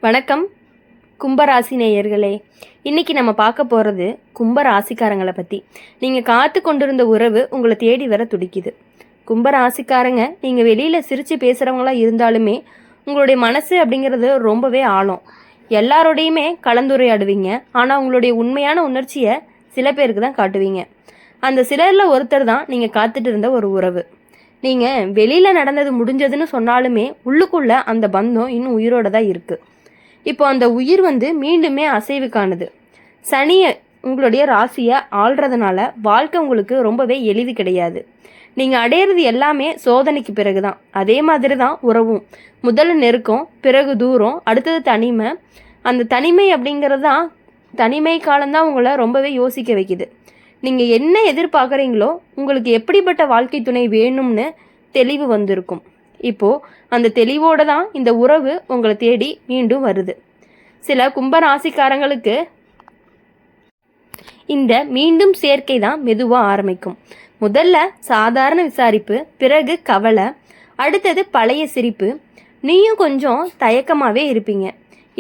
வணக்கம் கும்பராசி நேயர்களே. இன்னைக்கு நம்ம பார்க்க போகிறது கும்பராசிக்காரங்களை பற்றி. நீங்கள் காத்து கொண்டிருந்த உறவு உங்களை தேடி வர துடிக்குது. கும்பராசிக்காரங்க நீங்கள் வெளியில் சிரித்து பேசுகிறவங்களா இருந்தாலுமே உங்களுடைய மனசு அப்படிங்கிறது ரொம்பவே ஆழம். எல்லாரோடையுமே கலந்துரையாடுவீங்க. ஆனால் உங்களுடைய உண்மையான உணர்ச்சியை சில பேருக்கு தான் காட்டுவீங்க. அந்த சிலரில் ஒருத்தர் தான் நீங்கள் காத்துட்டு இருந்த ஒரு உறவு. நீங்கள் வெளியில் நடந்தது முடிஞ்சதுன்னு சொன்னாலுமே உள்ளுக்குள்ளே அந்த பந்தம் இன்னும் உயிரோட தான் இருக்குது. இப்போ அந்த உயிர் மீண்டுமே அசைவு காணுது. சனியை உங்களுடைய ராசியை ஆள்றதுனால வாழ்க்கை உங்களுக்கு ரொம்பவே எளிது கிடையாது. நீங்கள் அடையிறது எல்லாமே சோதனைக்கு பிறகு தான். அதே மாதிரி தான் உறவும். முதல்ல நெருக்கம், பிறகு தூரம், அடுத்தது தனிமை. அந்த தனிமை அப்படிங்கிறது தான், தனிமை காலம்தான் உங்களை ரொம்பவே யோசிக்க வைக்குது. நீங்கள் என்ன எதிர்பார்க்குறீங்களோ, உங்களுக்கு எப்படிப்பட்ட வாழ்க்கை துணை வேணும்னு தெளிவு வந்திருக்கும். இப்போது அந்த தெளிவோடு தான் இந்த உறவு உங்களை தேடி மீண்டும் வருது. சில கும்பராசிக்காரங்களுக்கு இந்த மீண்டும் சேர்க்கை தான் மெதுவாக ஆரம்பிக்கும். முதல்ல சாதாரண விசாரிப்பு, பிறகு கவலை, அடுத்தது பழைய சிரிப்பு. நீயும் கொஞ்சம் தயக்கமாகவே இருப்பீங்க.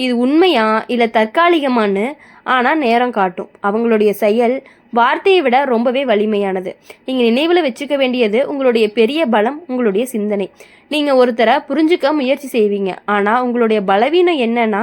இது உண்மையா இல்லை தற்காலிகமானு ஆனால் நேரம் காட்டும். அவங்களுடைய செயல் வார்த்தையை விட ரொம்பவே வலிமையானது. நீங்கள் நினைவில் வச்சுக்க வேண்டியது உங்களுடைய பெரிய பலம் உங்களுடைய சிந்தனை. நீங்கள் ஒருத்தரை புரிஞ்சுக்க முயற்சி செய்வீங்க. ஆனால் உங்களுடைய பலவீனம் என்னன்னா,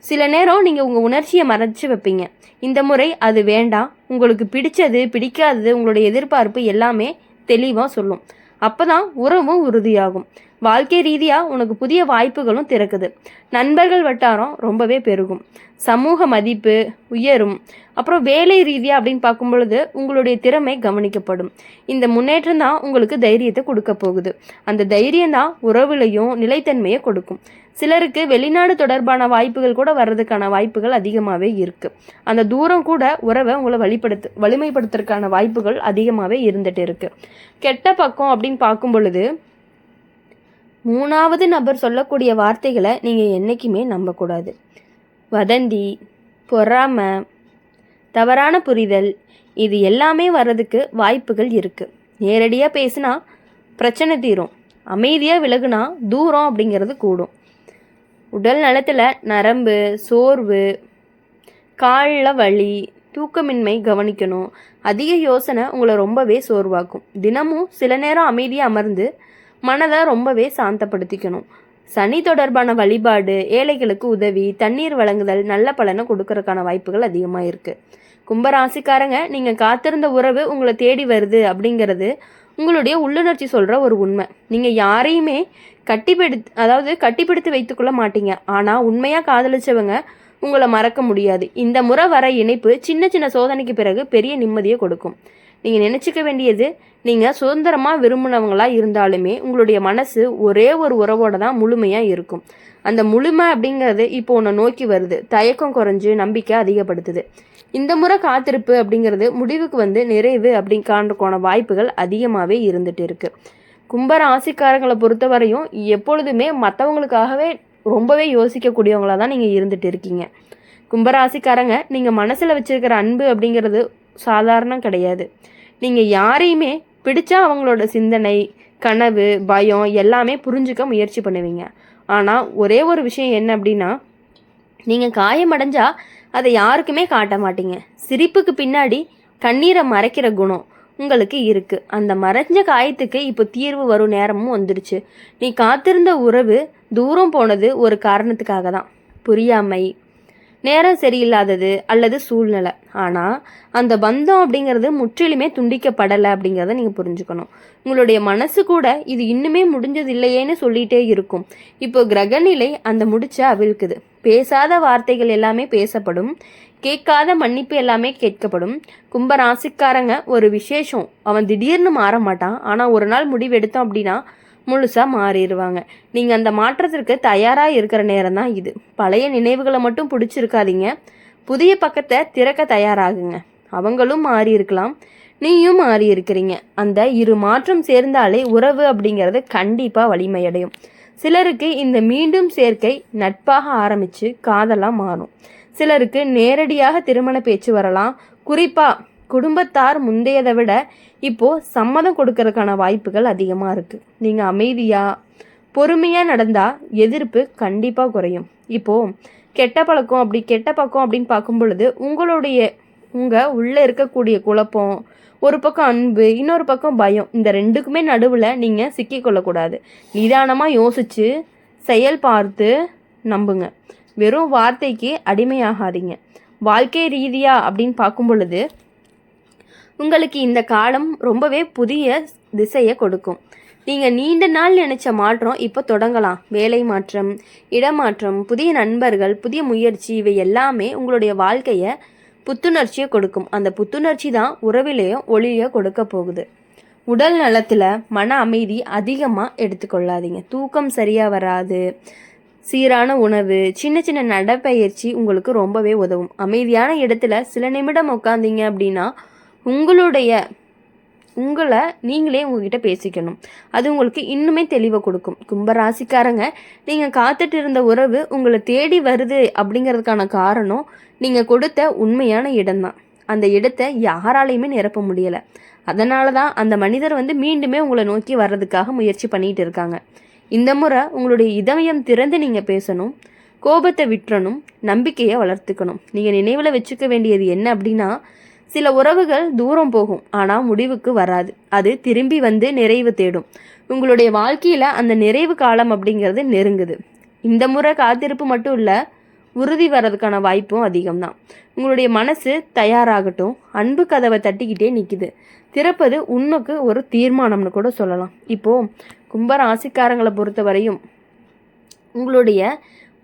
சில நேரம் நீங்கள் உங்கள் உணர்ச்சியை மறைச்சு வைப்பீங்க. இந்த முறை அது வேண்டாம். உங்களுக்கு பிடிச்சது பிடிக்காதது உங்களுடைய எதிர்பார்ப்பு எல்லாமே தெளிவாக சொல்லும். அப்போ தான் உறவும் உறுதியாகும். வாழ்க்கை ரீதியாக உனக்கு புதிய வாய்ப்புகளும் திறக்குது. நண்பர்கள் வட்டாரம் ரொம்பவே பெருகும். சமூக மதிப்பு உயரும். அப்புறம் வேலை ரீதியாக அப்படின்னு பார்க்கும் பொழுது உங்களுடைய திறமை கவனிக்கப்படும். இந்த முன்னேற்றம் தான் உங்களுக்கு தைரியத்தை கொடுக்க போகுது. அந்த தைரியம் தான் உறவுலையும் நிலைத்தன்மையை கொடுக்கும். சிலருக்கு வெளிநாடு தொடர்பான வாய்ப்புகள் கூட வர்றதுக்கான வாய்ப்புகள் அதிகமாகவே இருக்குது. அந்த தூரம் கூட உறவை உங்களை வலிமைப்படுத்துறதுக்கான வாய்ப்புகள் அதிகமாகவே இருந்துகிட்டு இருக்குது. கெட்ட பக்கம் அப்படின்னு பார்க்கும் பொழுது மூணாவது நபர் சொல்லக்கூடிய வார்த்தைகளை நீங்கள் என்றைக்குமே நம்பக்கூடாது. வதந்தி, பொறாமை, தவறான புரிதல், இது எல்லாமே வர்றதுக்கு வாய்ப்புகள் இருக்குது. நேரடியாக பேசினா பிரச்சனை தீரும். அமைதியாக விலகுனா தூரம் அப்படிங்கிறது கூடும். உடல் நலத்தில் நரம்பு சோர்வு, காலில் வலி, தூக்கமின்மை கவனிக்கணும். அதிக யோசனை உங்களை ரொம்பவே சோர்வாக்கும். தினமும் சில நேரம் அமைதியாக அமர்ந்து மனதை ரொம்பவே சாந்தப்படுத்திக்கணும். சனி தொடர்பான வழிபாடு, ஏழைகளுக்கு உதவி, தண்ணீர் வழங்குதல் நல்ல பலனை கொடுக்கறதுக்கான வாய்ப்புகள் அதிகமாக இருக்குது. கும்பராசிக்காரங்க நீங்கள் காத்திருந்த உறவு உங்களை தேடி வருது அப்படிங்கிறது உங்களுடைய உள்ளுணர்ச்சி சொல்கிற ஒரு உண்மை. நீங்கள் யாரையுமே கட்டிப்பிடித்து வைத்துக்கொள்ள மாட்டீங்க. ஆனால் உண்மையாக காதலிச்சவங்க உங்களை மறக்க முடியாது. இந்த முறை வர இணைப்பு சின்ன சின்ன சோதனைக்கு பிறகு பெரிய நிம்மதியை கொடுக்கும். நீங்கள் நினச்சிக்க வேண்டியது, நீங்கள் சுதந்திரமாக விரும்பினவங்களாக இருந்தாலுமே உங்களுடைய மனசு ஒரே ஒரு உறவோடு தான் முழுமையாக இருக்கும். அந்த முழுமை அப்படிங்கிறது இப்போ உன்னை நோக்கி வருது. தயக்கம் குறைஞ்சு நம்பிக்கை அதிகப்படுத்துது. இந்த முறை காத்திருப்பு அப்படிங்கிறது முடிவுக்கு நிறைவு அப்படிங்கான வாய்ப்புகள் அதிகமாகவே இருந்துட்டு இருக்கு. கும்பராசிக்காரங்களை பொறுத்தவரையும் எப்பொழுதுமே மற்றவங்களுக்காகவே ரொம்பவே யோசிக்கக்கூடியவங்களாக தான் நீங்கள் இருந்துட்டு இருக்கீங்க. கும்பராசிக்காரங்க நீங்கள் மனசில் வச்சுருக்கிற அன்பு அப்படிங்கிறது சாதாரணம் கிடையாது. நீங்கள் யாரையுமே பிடிச்சா அவங்களோட சிந்தனை, கனவு, பயம் எல்லாமே புரிஞ்சுக்க முயற்சி பண்ணுவீங்க. ஆனால் ஒரே ஒரு விஷயம் என்ன அப்படின்னா, நீங்கள் காயமடைஞ்சா அதை யாருக்குமே காட்ட மாட்டீங்க. சிரிப்புக்கு பின்னாடி கண்ணீரை மறைக்கிற குணம் உங்களுக்கு இருக்குது. அந்த மறைஞ்ச காயத்துக்கு இப்போ தீர்வு வரும் நேரமும் வந்துடுச்சு. நீ காத்திருந்த உறவு தூரம் போனது ஒரு காரணத்துக்காக தான். புரியாமை, நேரம் சரியில்லாதது அல்லது சூழ்நிலை. ஆனால் அந்த பந்தம் அப்படிங்கிறது முற்றிலுமே துண்டிக்கப்படலை அப்படிங்கிறத நீங்கள் புரிஞ்சுக்கணும். உங்களுடைய மனசு கூட இது இன்னுமே முடிஞ்சது இல்லையேன்னு சொல்லிகிட்டே இருக்கும். இப்போ கிரகநிலை அந்த முடிச்ச அவிழ்க்குது. பேசாத வார்த்தைகள் எல்லாமே பேசப்படும். கேட்காத மன்னிப்பு எல்லாமே கேட்கப்படும். கும்பராசிக்காரங்க ஒரு விசேஷம், அவன் திடீர்னு மாற மாட்டான். ஆனால் ஒரு நாள் முடிவு எடுத்தோம் அப்படின்னா முழுசாக மாறிடுவாங்க. நீங்கள் அந்த மாற்றத்திற்கு தயாராக இருக்கிற நேரம் தான் இது. பழைய நினைவுகளை மட்டும் பிடிச்சிருக்காதீங்க. புதிய பக்கத்தை திறக்க தயாராகுங்க. அவங்களும் மாறி இருக்கலாம், நீயும் மாறி இருக்கிறீங்க. அந்த இரு மாற்றம் சேர்ந்தாலே உறவு அப்படிங்கிறது கண்டிப்பாக வலிமையடையும். சிலருக்கு இந்த மீண்டும் சேர்க்கை நட்பாக ஆரம்பித்து காதலாக மாறும். சிலருக்கு நேரடியாக திருமண பேச்சு வரலாம். குறிப்பாக குடும்பத்தார் முந்தையதை விட இப்போது சம்மதம் கொடுக்கறதுக்கான வாய்ப்புகள் அதிகமாக இருக்குது. நீங்கள் அமைதியாக பொறுமையாக நடந்தால் எதிர்ப்பு கண்டிப்பாக குறையும். இப்போது கெட்ட பழக்கம் கெட்ட பக்கம் அப்படின்னு பார்க்கும் பொழுது உங்கள் உள்ளே இருக்கக்கூடிய குழப்பம், ஒரு பக்கம் அன்பு, இன்னொரு பக்கம் பயம், இந்த ரெண்டுக்குமே நடுவில் நீங்கள் சிக்கிக்கொள்ளக்கூடாது. நிதானமாக யோசித்து செயல் பார்த்து நம்புங்க. வெறும் வார்த்தைக்கு அடிமையாகாதீங்க. வாழ்க்கை ரீதியாக அப்படின்னு பார்க்கும் பொழுது உங்களுக்கு இந்த காலம் ரொம்பவே புதிய திசையை கொடுக்கும். நீங்கள் நீண்ட நாள் நினச்ச மாற்றம் இப்போ தொடங்கலாம். வேலை மாற்றம், இடமாற்றம், புதிய நண்பர்கள், புதிய முயற்சி, இவை எல்லாமே உங்களுடைய வாழ்க்கையை புத்துணர்ச்சியை கொடுக்கும். அந்த புத்துணர்ச்சி தான் உறவிலையும் ஒளியை கொடுக்க போகுது. உடல் நலத்தில் மன அமைதி அதிகமாக எடுத்துக்கொள்ளாதீங்க. தூக்கம் சரியாக வராது. சீரான உணவு, சின்ன சின்ன நடைப்பயிற்சி உங்களுக்கு ரொம்பவே உதவும். அமைதியான இடத்துல சில நிமிடம் உட்காந்தீங்க அப்படின்னா உங்களை நீங்களே உங்ககிட்ட பேசிக்கணும். அது உங்களுக்கு இன்னுமே தெளிவை கொடுக்கும். கும்பராசிக்காரங்க, நீங்கள் காத்துட்டு இருந்த உறவு உங்களை தேடி வருது அப்படிங்கிறதுக்கான காரணம் நீங்கள் கொடுத்த உண்மையான இடம்தான். அந்த இடத்தை யாராலையுமே நிரப்ப முடியலை. அதனால தான் அந்த மனிதர் மீண்டுமே உங்களை நோக்கி வர்றதுக்காக முயற்சி பண்ணிகிட்டு இருக்காங்க. இந்த முறை உங்களுடைய இதயம் திறந்து நீங்கள் பேசணும். கோபத்தை விட்டுறணும். நம்பிக்கையை வளர்த்துக்கணும். நீங்கள் நினைவில் வச்சுக்க வேண்டியது என்ன அப்படின்னா, சில உறவுகள் தூரம் போகும், ஆனால் முடிவுக்கு வராது. அது திரும்பி நிறைவு தேடும். உங்களுடைய வாழ்க்கையில் அந்த நிறைவு காலம் அப்படிங்கிறது நெருங்குது. இந்த முறை காத்திருப்பு மட்டும் இல்லை, உறுதி வர்றதுக்கான வாய்ப்பும் அதிகம்தான். உங்களுடைய மனசு தயாராகட்டும். அன்பு கதவை தட்டிக்கிட்டே நிற்குது. திறப்பது உண்மைக்கு ஒரு தீர்மானம்னு கூட சொல்லலாம். இப்போது கும்பராசிக்காரங்களை பொறுத்த வரையும் உங்களுடைய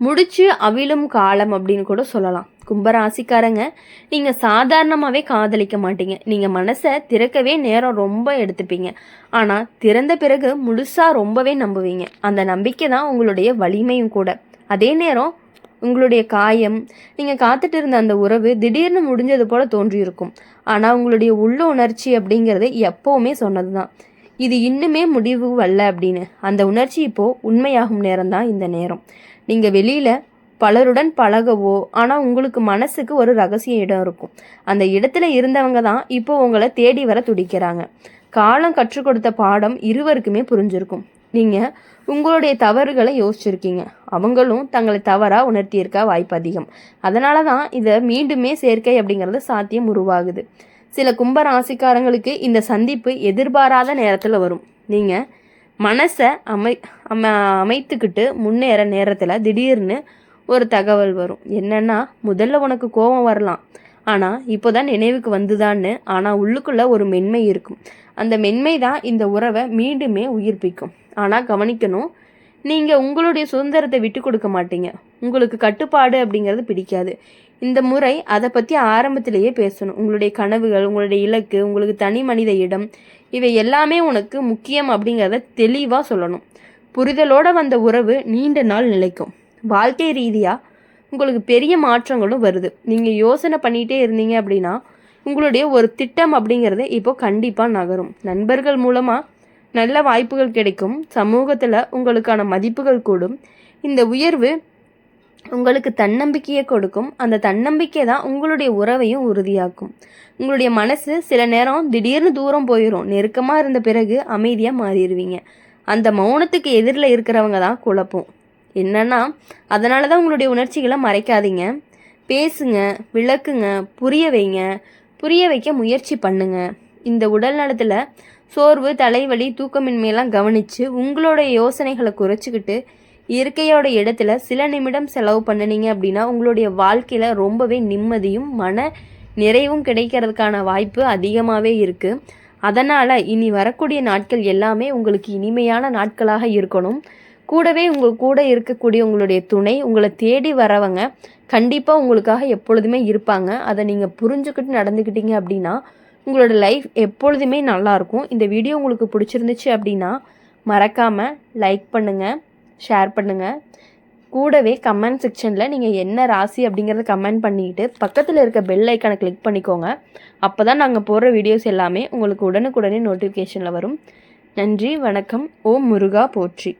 முடிச்சு அவிழும் காலம் அப்படின்னு கூட சொல்லலாம். கும்பராசிக்காரங்க, நீங்கள் சாதாரணமாகவே காதலிக்க மாட்டீங்க. நீங்கள் மனசை திறக்கவே நேரம் ரொம்ப எடுத்துப்பீங்க. ஆனால் திறந்த பிறகு முழுசாக ரொம்பவே நம்புவீங்க. அந்த நம்பிக்கை தான் உங்களுடைய வலிமையும் கூட. அதே நேரம் உங்களுடைய காயம், நீங்கள் காத்துட்டு இருந்த அந்த உறவு திடீர்னு முடிஞ்சது போல் தோன்றியிருக்கும். ஆனால் உங்களுடைய உள்ள உணர்ச்சி அப்படிங்கிறது எப்போவுமே சொன்னது தான், இது இன்னுமே முடிவு வரல அப்படின்னு. அந்த உணர்ச்சி இப்போது உண்மையாகும் நேரம்தான் இந்த நேரம். நீங்கள் வெளியில் பலருடன் பழகவோ, ஆனால் உங்களுக்கு மனசுக்கு ஒரு ரகசிய இடம் இருக்கும். அந்த இடத்துல இருந்தவங்க தான் இப்போ உங்களை தேடி வர துடிக்கிறாங்க. காலம் கற்றுக் கொடுத்த பாடம் இருவருக்குமே புரிஞ்சிருக்கும். நீங்கள் உங்களுடைய தவறுகளை யோசிச்சிருக்கீங்க. அவங்களும் தங்களை தவறாக உணர்த்தியிருக்க வாய்ப்பு அதிகம். அதனால தான் இதை மீண்டுமே சேர்க்கை அப்படிங்கிறது சாத்தியம் உருவாகுது. சில கும்பராசிக்காரங்களுக்கு இந்த சந்திப்பு எதிர்பாராத நேரத்தில் வரும். நீங்கள் மனசை அமைத்துக்கிட்டு முன்னேற நேரத்தில் திடீர்னு ஒரு தகவல் வரும். என்னன்னா, முதல்ல உனக்கு கோபம் வரலாம், ஆனால் இப்போ தான் நினைவுக்கு வந்துதான்னு. ஆனால் உள்ளுக்குள்ளே ஒரு மென்மை இருக்கும். அந்த மென்மை தான் இந்த உறவை மீண்டுமே உயிர்ப்பிக்கும். ஆனால் கவனிக்கணும், நீங்கள் உங்களுடைய சுதந்திரத்தை விட்டு கொடுக்க மாட்டீங்க. உங்களுக்கு கட்டுப்பாடு அப்படிங்கிறது பிடிக்காது. இந்த முறை அதை பற்றி ஆரம்பத்திலேயே பேசணும். உங்களுடைய கனவுகள், உங்களுடைய இலக்கு, உங்களுக்கு தனி மனித இடம், இவை எல்லாமே உனக்கு முக்கியம் அப்படிங்கிறத தெளிவாக சொல்லணும். புரிதலோடு வந்த உறவு நீண்ட நாள் நிலைக்கும். வாழ்க்கை ரீதியாக உங்களுக்கு பெரிய மாற்றங்களும் வருது. நீங்கள் யோசனை பண்ணிகிட்டே இருந்தீங்க அப்படின்னா உங்களுடைய ஒரு திட்டம் அப்படிங்கிறது இப்போ கண்டிப்பாக நகரும். நண்பர்கள் மூலமாக நல்ல வாய்ப்புகள் கிடைக்கும். சமூகத்தில் உங்களுக்கான மதிப்புகள் கூடும். இந்த உயர்வு உங்களுக்கு தன்னம்பிக்கையை கொடுக்கும். அந்த தன்னம்பிக்கை தான் உங்களுடைய உறவையும் உறுதியாக்கும். உங்களுடைய மனசு சில நேரம் திடீர்னு தூரம் போயிடும். நெருக்கமாக இருந்த பிறகு அமைதியாக மாறிடுவீங்க. அந்த மௌனத்துக்கு எதிரில் இருக்கிறவங்க தான் குழப்பம். என்னன்னா, அதனால தான் உங்களுடைய உணர்ச்சிகளை மறைக்காதீங்க. பேசுங்க, விளக்குங்க, புரிய வைக்க முயற்சி பண்ணுங்க. இந்த உடல் நலத்தில் சோர்வு, தலைவலி, தூக்கமின்மையெல்லாம் கவனித்து உங்களுடைய யோசனைகளை குறைச்சிக்கிட்டு இயற்கையோட இடத்துல சில நிமிடம் செலவு பண்ணினீங்க அப்படின்னா உங்களுடைய வாழ்க்கையில் ரொம்பவே நிம்மதியும் மன நிறைவும் கிடைக்கிறதுக்கான வாய்ப்பு அதிகமாகவே இருக்குது. அதனால் இனி வரக்கூடிய நாட்கள் எல்லாமே உங்களுக்கு இனிமையான நாட்களாக இருக்கணும். கூடவே உங்கள் கூட இருக்கக்கூடிய உங்களுடைய துணை, உங்களை தேடி வரவங்க கண்டிப்பாக உங்களுக்காக எப்பொழுதுமே இருப்பாங்க. அதை நீங்கள் புரிஞ்சுக்கிட்டு நடந்துக்கிட்டீங்க அப்படின்னா உங்களோட லைஃப் எப்பொழுதுமே நல்லாயிருக்கும். இந்த வீடியோ உங்களுக்கு பிடிச்சிருந்துச்சு அப்படின்னா மறக்காமல் லைக் பண்ணுங்கள், ஷேர் பண்ணுங்கள். கூடவே கமெண்ட் செக்ஷனில் நீங்கள் என்ன ராசி அப்படிங்கிறத கமெண்ட் பண்ணிக்கிட்டு பக்கத்தில் இருக்க பெல் ஐக்கானை கிளிக் பண்ணிக்கோங்க. அப்போ தான் நாங்கள் போடுற வீடியோஸ் எல்லாமே உங்களுக்கு உடனுக்குடனே நோட்டிஃபிகேஷனில் வரும். நன்றி, வணக்கம். ஓம் முருகா போற்றி.